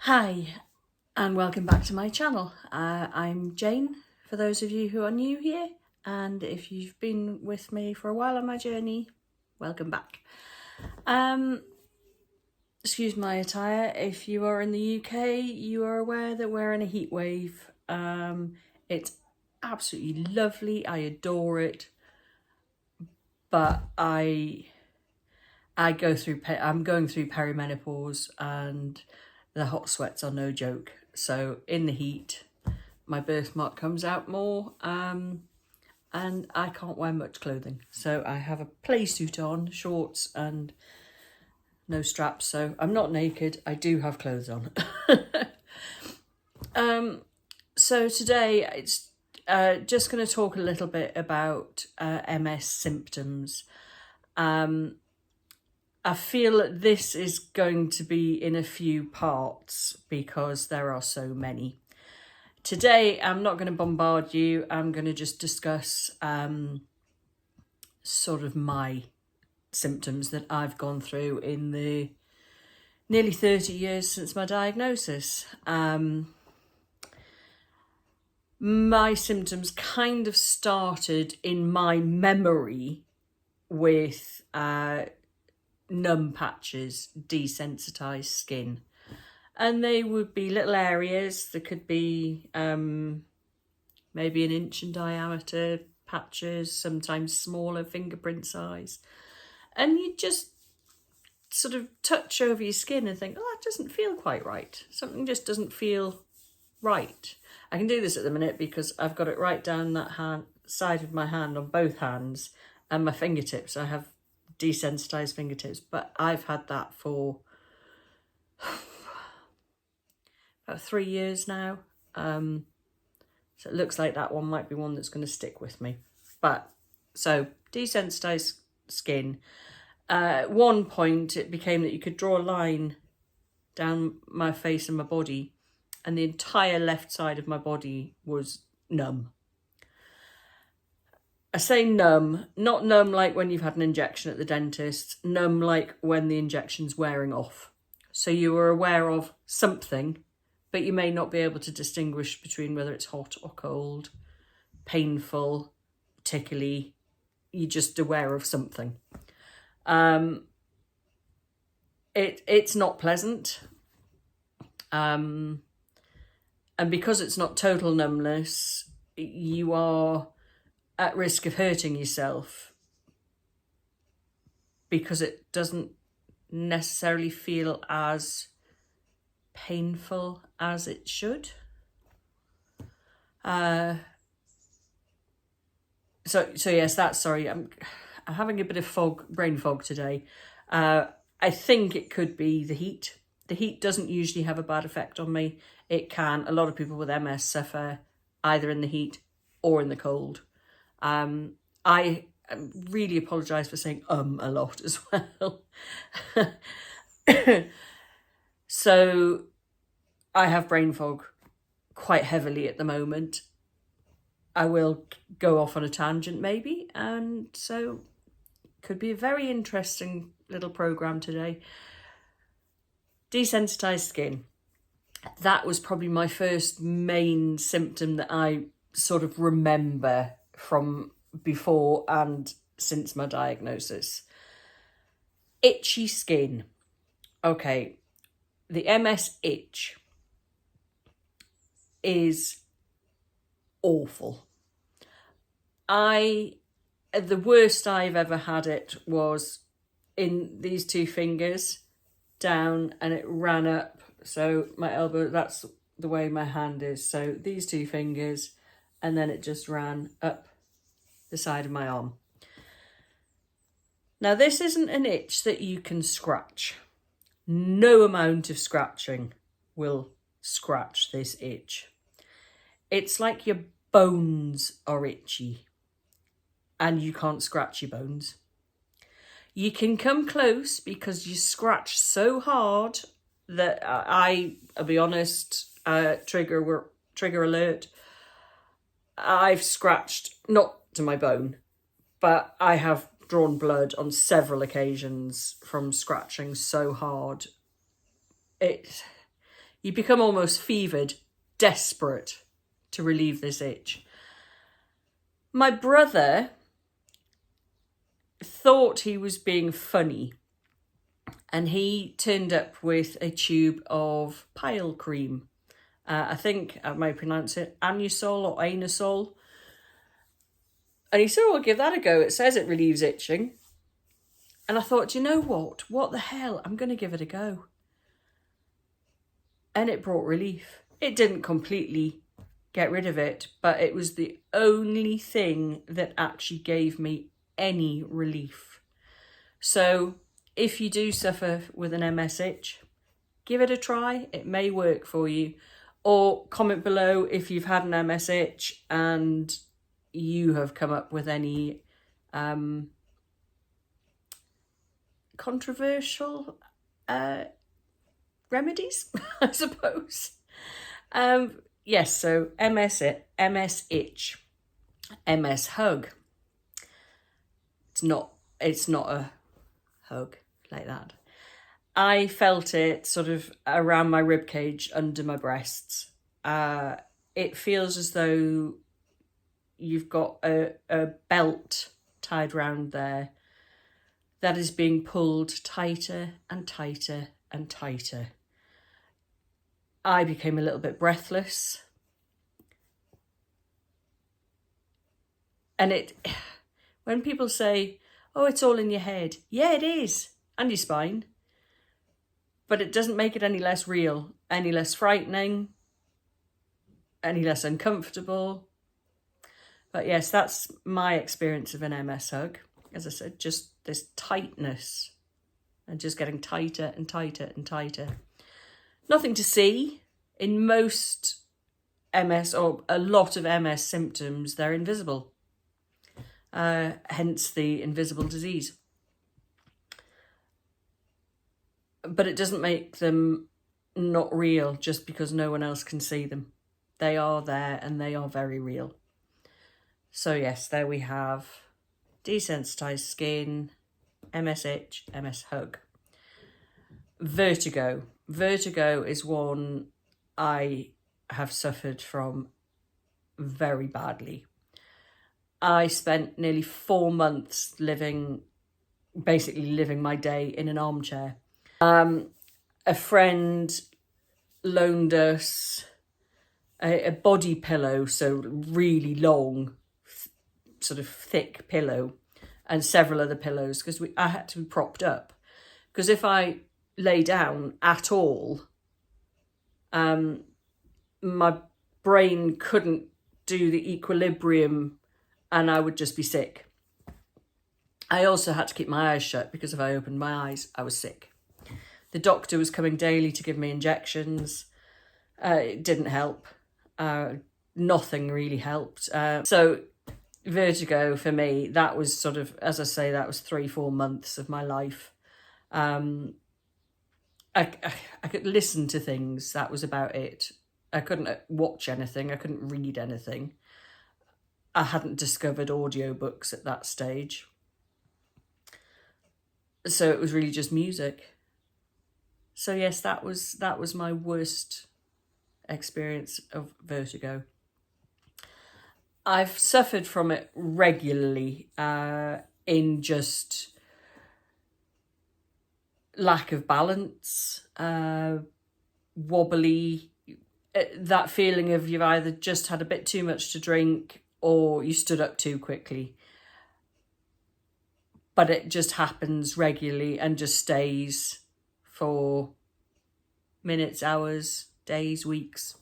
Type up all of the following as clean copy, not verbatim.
Hi and welcome back to my channel. I'm Jane, for those of you who are new here, and if you've been with me for a while on my journey, welcome back. Excuse my attire. If you are in the UK, you are aware that we're in a heat wave. It's absolutely lovely. I adore it, but I'm going through perimenopause, and the hot sweats are no joke. So in the heat, my birthmark comes out more, and I can't wear much clothing. So I have a play suit on, shorts and no straps. So I'm not naked. I do have clothes on. So today it's just going to talk a little bit about MS symptoms. I feel that this is going to be in a few parts because there are so many. Today, I'm not going to bombard you. I'm going to just discuss sort of my symptoms that I've gone through in the nearly 30 years since my diagnosis. My symptoms kind of started in my memory with numb patches, desensitized skin, and they would be little areas that could be maybe 1 inch in diameter patches, sometimes smaller, fingerprint size, and you just sort of touch over your skin and think, oh, that doesn't feel quite right, something just doesn't feel right. I can do this at the minute because I've got it right down that side of my hand on both hands, and my fingertips. I have desensitized fingertips, but I've had that for about 3 years now. So it looks like that one might be one that's going to stick with me. But so desensitized skin. At one point it became that you could draw a line down my face and my body, and the entire left side of my body was numb. I say numb, not numb like when you've had an injection at the dentist, numb like when the injection's wearing off. So you were aware of something, but you may not be able to distinguish between whether it's hot or cold, painful, tickly. You're just aware of something. It's not pleasant. And because it's not total numbness, you are at risk of hurting yourself because it doesn't necessarily feel as painful as it should. So yes, sorry, I'm having a bit of brain fog today. I think it could be the heat. The heat doesn't usually have a bad effect on me. It can. A lot of people with MS suffer either in the heat or in the cold. I really apologise for saying a lot as well. So I have brain fog quite heavily at the moment. I will go off on a tangent maybe, and so could be a very interesting little programme today. Desensitised skin. That was probably my first main symptom that I sort of remember from before and since my diagnosis. Itchy skin. Okay, the MS itch is awful. The worst I've ever had it was in these two fingers down, and it ran up. So my elbow, that's the way my hand is. So these two fingers, and then it just ran up the side of my arm. Now, this isn't an itch that you can scratch. No amount of scratching will scratch this itch. It's like your bones are itchy and you can't scratch your bones. You can come close because you scratch so hard that I'll be honest, trigger alert. I've scratched, not to my bone, but I have drawn blood on several occasions from scratching so hard. You become almost fevered, desperate to relieve this itch. My brother thought he was being funny, and he turned up with a tube of pile cream. I think I might pronounce it anusol or anusol. And he said, "Oh, I'll give that a go. It says it relieves itching." And I thought, you know what? What the hell? I'm going to give it a go. And it brought relief. It didn't completely get rid of it, but it was the only thing that actually gave me any relief. So if you do suffer with an MS itch, give it a try. It may work for you. Or comment below if you've had an MS itch and you have come up with any controversial remedies, I suppose. Yes, so MS itch, MS hug. It's not a hug like that. I felt it sort of around my rib cage, under my breasts. It feels as though you've got a belt tied round there that is being pulled tighter and tighter and tighter. I became a little bit breathless. And when people say, "Oh, it's all in your head," yeah, it is, and your spine. But it doesn't make it any less real, any less frightening, any less uncomfortable. But yes, that's my experience of an MS hug. As I said, just this tightness and just getting tighter and tighter and tighter. Nothing to see. In most MS, or a lot of MS symptoms, they're invisible. Hence the invisible disease. But it doesn't make them not real just because no one else can see them. They are there and they are very real. So yes, there we have desensitized skin, MS itch, MS hug. Vertigo. Vertigo is one I have suffered from very badly. I spent nearly 4 months basically living my day in an armchair. A friend loaned us a body pillow, so really long, sort of thick pillow, and several other pillows, because I had to be propped up. Because if I lay down at all, my brain couldn't do the equilibrium and I would just be sick. I also had to keep my eyes shut because if I opened my eyes, I was sick. The doctor was coming daily to give me injections. It didn't help. Nothing really helped. So vertigo for me, that was sort of, as I say, that was 3-4 months of my life. I could listen to things. That was about it. I couldn't watch anything. I couldn't read anything. I hadn't discovered audiobooks at that stage. So it was really just music. So yes, that was my worst experience of vertigo. I've suffered from it regularly in just lack of balance, wobbly, that feeling of you've either just had a bit too much to drink or you stood up too quickly. But it just happens regularly and just stays for minutes, hours, days, weeks.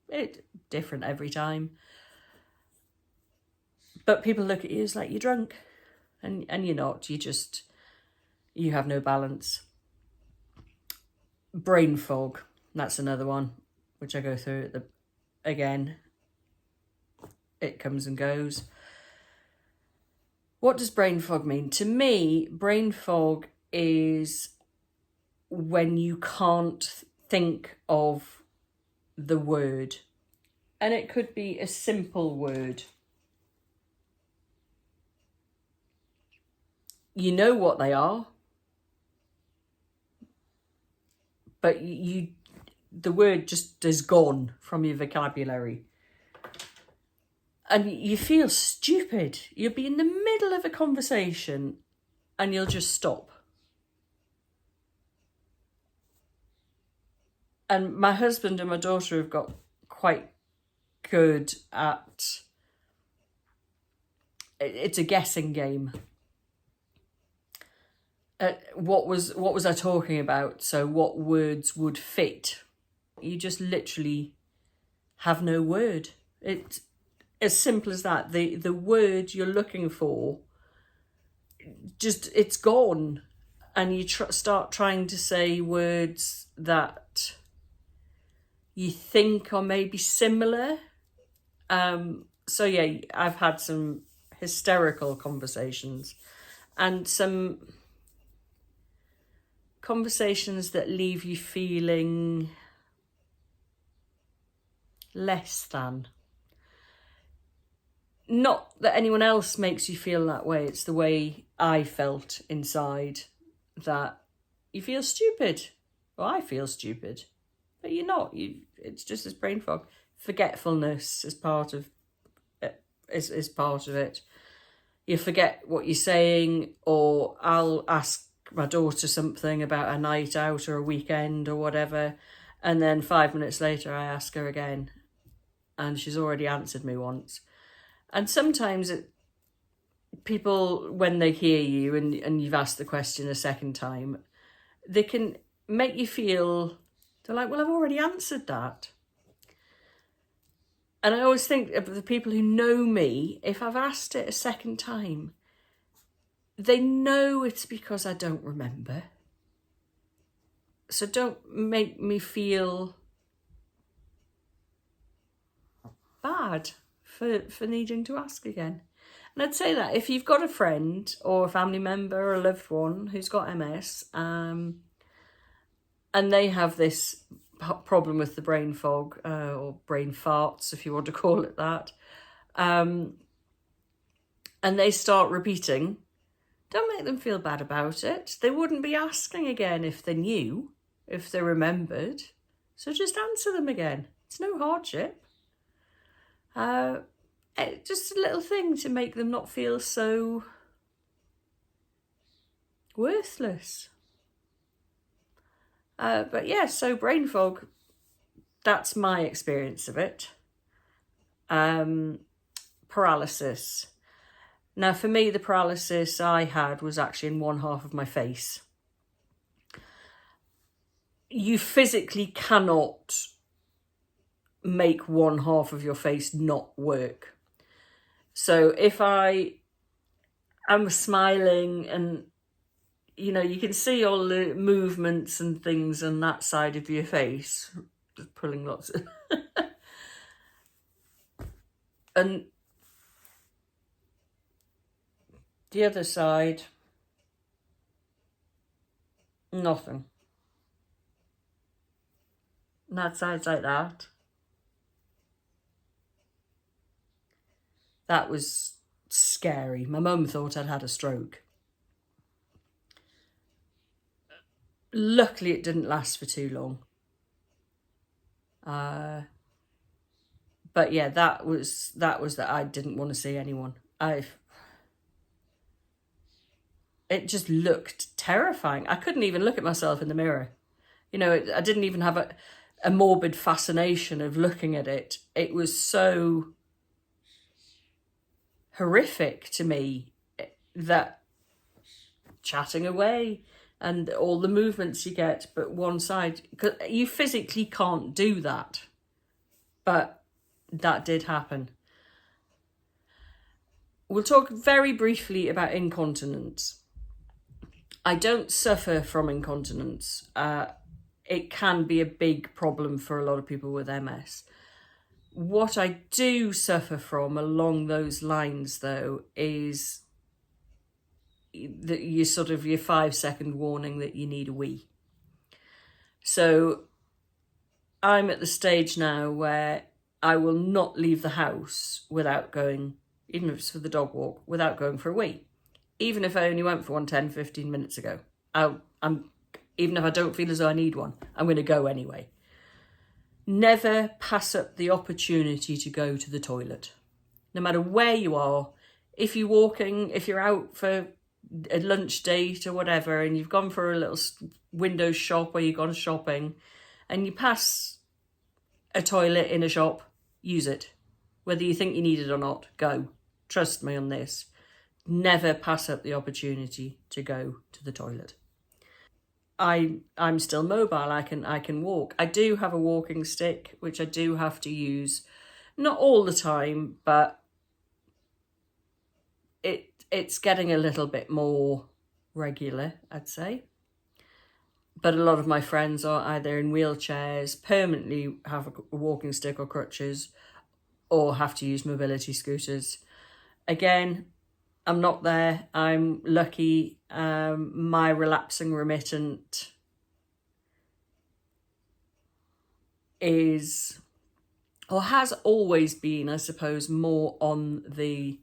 It's different every time. But people look at you as like you're drunk, and you're not. You have no balance. Brain fog, that's another one, which I go through again. It comes and goes. What does brain fog mean? To me, brain fog is when you can't think of the word. And it could be a simple word. You know what they are, but you the word just is gone from your vocabulary. And you feel stupid. You'll be in the middle of a conversation and you'll just stop. And my husband and my daughter have got quite good at... It's a guessing game. What was I talking about? So what words would fit? You just literally have no word. It's as simple as that. The word you're looking for, just, it's gone. And you start trying to say words that you think are maybe similar. So yeah, I've had some hysterical conversations and some conversations that leave you feeling less than. Not that anyone else makes you feel that way, it's the way I felt inside, that you feel stupid. Well, I feel stupid, but you're not. It's just this brain fog. Forgetfulness is part of it, is part of it. You forget what you're saying, or I'll ask my daughter something about a night out or a weekend or whatever, and then 5 minutes later I ask her again and she's already answered me once. And sometimes people, when they hear you and you've asked the question a second time, they can make you feel, they're like, well, I've already answered that. And I always think of the people who know me, if I've asked it a second time, they know it's because I don't remember. So don't make me feel bad for needing to ask again. And I'd say that if you've got a friend or a family member or a loved one who's got MS, and they have this problem with the brain fog, or brain farts, if you want to call it that, and they start repeating, don't make them feel bad about it. They wouldn't be asking again if they knew, if they remembered. So just answer them again. It's no hardship. Just a little thing to make them not feel so worthless. But yeah, so brain fog, that's my experience of it. Paralysis. Now, for me, the paralysis I had was actually in one half of my face. You physically cannot make one half of your face not work. So if I am smiling and, you know, you can see all the movements and things on that side of your face, just pulling lots of... and the other side, nothing. And that side's like that. That was scary. My mum thought I'd had a stroke. Luckily, it didn't last for too long. But yeah, that was that I didn't want to see anyone. It just looked terrifying. I couldn't even look at myself in the mirror. You know, I didn't even have a morbid fascination of looking at it. It was so horrific to me that chatting away and all the movements you get, but one side, because you physically can't do that. But that did happen. We'll talk very briefly about incontinence. I don't suffer from incontinence. It can be a big problem for a lot of people with MS. What I do suffer from along those lines, though, is your 5-second warning that you need a wee. So I'm at the stage now where I will not leave the house without going, even if it's for the dog walk, without going for a wee. Even if I only went for one 10, 15 minutes ago. Even if I don't feel as though I need one, I'm going to go anyway. Never pass up the opportunity to go to the toilet. No matter where you are, if you're walking, if you're out for a lunch date or whatever, and you've gone for a little window shop or you've gone shopping, and you pass a toilet in a shop, use it. Whether you think you need it or not, go. Trust me on this. Never pass up the opportunity to go to the toilet. I'm still mobile. I can walk. I do have a walking stick, which I do have to use, not all the time, but it's getting a little bit more regular, I'd say. But a lot of my friends are either in wheelchairs, permanently have a walking stick or crutches, or have to use mobility scooters. Again, I'm not there. I'm lucky. My relapsing remittent is, or has always been, I suppose, more on the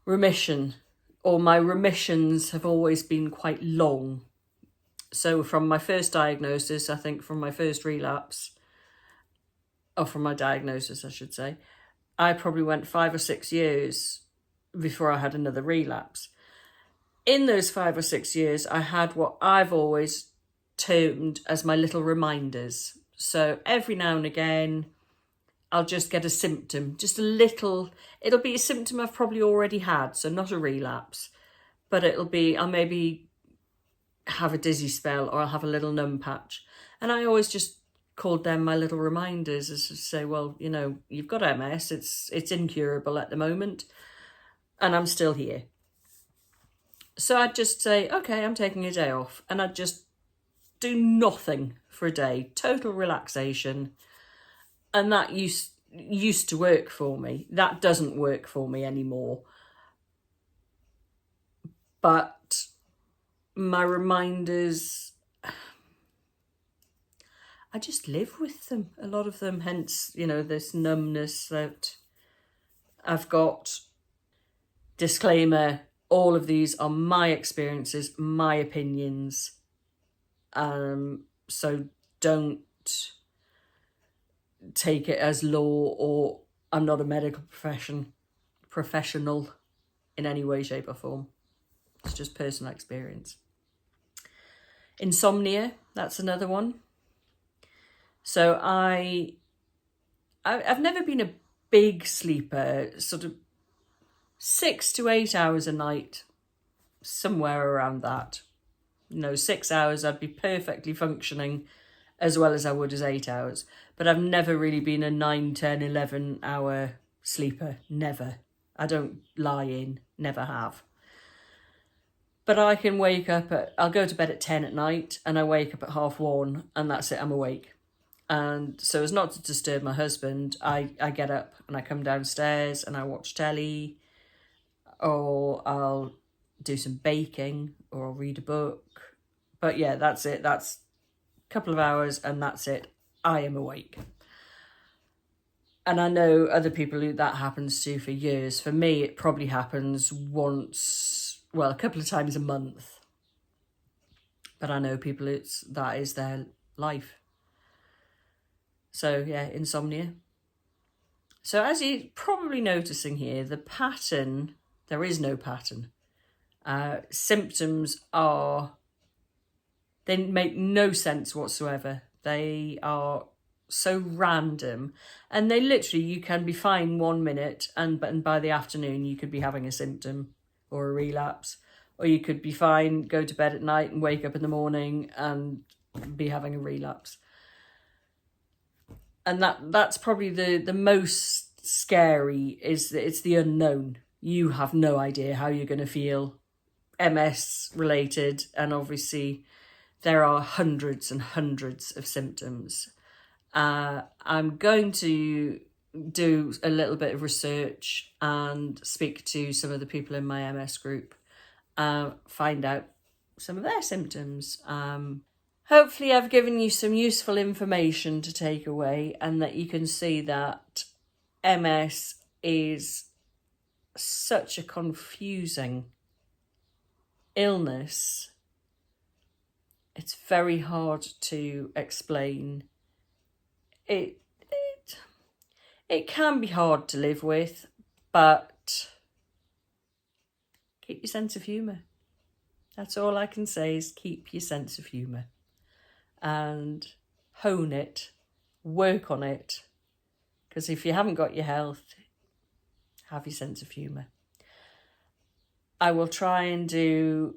remission, or my remissions have always been quite long. So from my first diagnosis, I think from my first relapse, or from my diagnosis, I should say, I probably went 5 or 6 years before I had another relapse. In those 5 or 6 years, I had what I've always termed as my little reminders. So every now and again, I'll just get a symptom, just a little, it'll be a symptom I've probably already had, so not a relapse, but I'll maybe have a dizzy spell, or I'll have a little numb patch. And I always just called them my little reminders, as to say, well, you know, you've got MS, it's incurable at the moment, and I'm still here. So I'd just say, okay, I'm taking a day off, and I'd just do nothing for a day, total relaxation. And that used to work for me. That doesn't work for me anymore. But my reminders, I just live with them, a lot of them, hence, you know, this numbness that I've got. Disclaimer, all of these are my experiences, my opinions. So don't take it as law, or I'm not a medical professional in any way, shape or form. It's just personal experience. Insomnia, that's another one. So I've never been a big sleeper, sort of 6 to 8 hours a night, somewhere around that. You know, 6 hours I'd be perfectly functioning as well as I would as 8 hours. But I've never really been a 9, 10, 11 hour sleeper. Never. I don't lie in, never have. But I can wake up I'll go to bed at 10 at night, and I wake up at 1:30, and that's it, I'm awake. And so as not to disturb my husband, I get up and I come downstairs and I watch telly, or I'll do some baking, or I'll read a book. But yeah, that's it. That's a couple of hours and that's it. I am awake. And I know other people who that happens to for years. For me, it probably happens once, well, a couple of times a month. But I know people, that is their life. So yeah, insomnia. So as you're probably noticing here, the pattern, there is no pattern. Symptoms they make no sense whatsoever. They are so random, and they literally, you can be fine 1 minute, and by the afternoon you could be having a symptom or a relapse, or you could be fine, go to bed at night and wake up in the morning and be having a relapse. And that's probably the most scary, is that it's the unknown. You have no idea how you're going to feel, MS related, and obviously there are hundreds and hundreds of symptoms. I'm going to do a little bit of research and speak to some of the people in my MS group, find out some of their symptoms. Hopefully I've given you some useful information to take away, and that you can see that MS is such a confusing illness. It's very hard to explain. it can be hard to live with, but keep your sense of humour. That's all I can say, is keep your sense of humour and hone it, work on it, because if you haven't got your health, have your sense of humour. I will try and do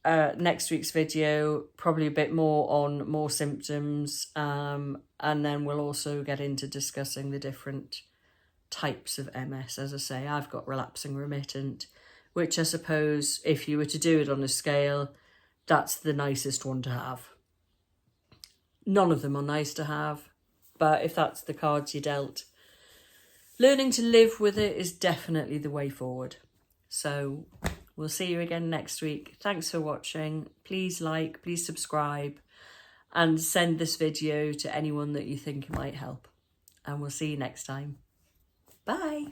next week's video probably a bit more on more symptoms, and then we'll also get into discussing the different types of MS. As I say, I've got relapsing remittent, which I suppose if you were to do it on a scale, that's the nicest one to have. None of them are nice to have, but if that's the cards you're dealt, learning to live with it is definitely the way forward. So we'll see you again next week. Thanks for watching. Please like, please subscribe, and send this video to anyone that you think might help. And we'll see you next time. Bye.